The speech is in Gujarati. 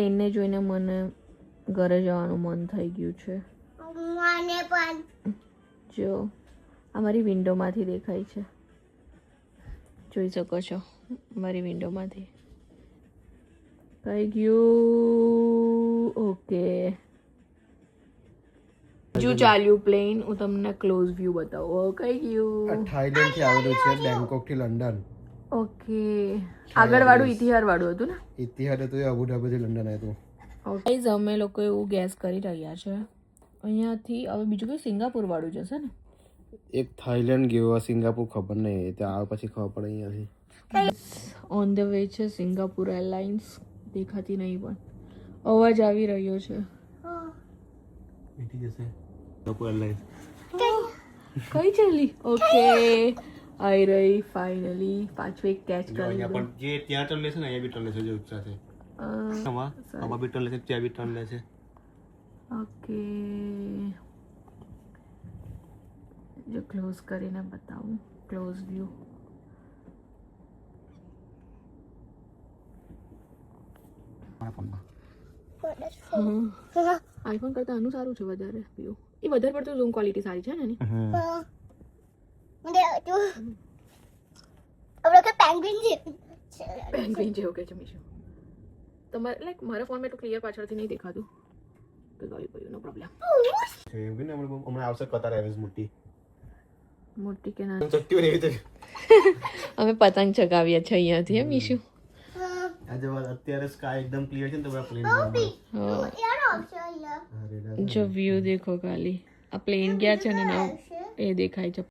પ્લેનને જોઈને મને ઘરે જવાનું મન થઈ ગયું છે. મને પણ જો અમારી વિન્ડોમાંથી દેખાય છે, જોઈ શકો છો મારી વિન્ડોમાંથી. થઈ ગયું. ઓકે, જો ચાલ્યું પ્લેન. હું તમને ક્લોઝ વ્યૂ બતાવું. કઈ ગયું? થાઈલેન્ડ થી આવેલું છે, બેંકોક થી લંડન. ઓકે, આગળ વાળું ઇતિહાર વાળું હતું ને? ઇતિહાદ તો અબુધાબી થી લંડન આવ્યું. ઓકે, અમે લોકો એવું ગેસ કરી રહ્યા છે અહીંયાથી. હવે બીજું કોઈ સિંગાપુર વાળું જશે ને? એક થાઈલેન્ડ ગયો, સિંગાપુર ખબર નહીં, ત્યાં આવે પછી ખબર પડે અહીંયાથી. ઓન ધ વે છે સિંગાપુર એરલાઇન્સ. દેખાતી નહીં પણ અવાજ આવી રહ્યો છે. બેઠી જશે સિંગાપુર એરલાઇન્સ. કઈ ચાલી? ઓકે, આઈ રહી ફાઇનલી. પાછું એક કેચ કરી લીધું. પણ જે ત્યાં ટર્ન લેશે ને અહીંયા બી ટર્ન લેશે, જો સાથે આમાં બી ટર્ન લેશે, ત્યાં બી ટર્ન લેશે. ઓકે, જો ક્લોઝ કરીને બતાવું. Close view. આઈફોન કરતા આનું સારું છે વધારે વ્યૂ. એ વધારે પડતું ઝૂમ ક્વોલિટી સારી છે ને એની. પેન્ગ્વિન જેવું કે છે મીશુ. તમારે લાઈક મારા ફોનમાં તો ક્લિયર પાછળથી નહીં દેખાતું. તો ગયું ગયું, નો પ્રોબ્લેમ. હમણાં આવશે કતાર એવરેજ મોટી મોટી કે ના? ચક્કી એવી રીતે અમે પતંગ ચગાવીએ છીએ અહીંયાથી. હે મીશુ? આજે અત્યારે સ્કાય એકદમ ક્લિયર છે ને, તો પ્લેન જો વ્યૂ દેખો ખાલી. આ પ્લેન ગયા છે ને એ દેખાય છે.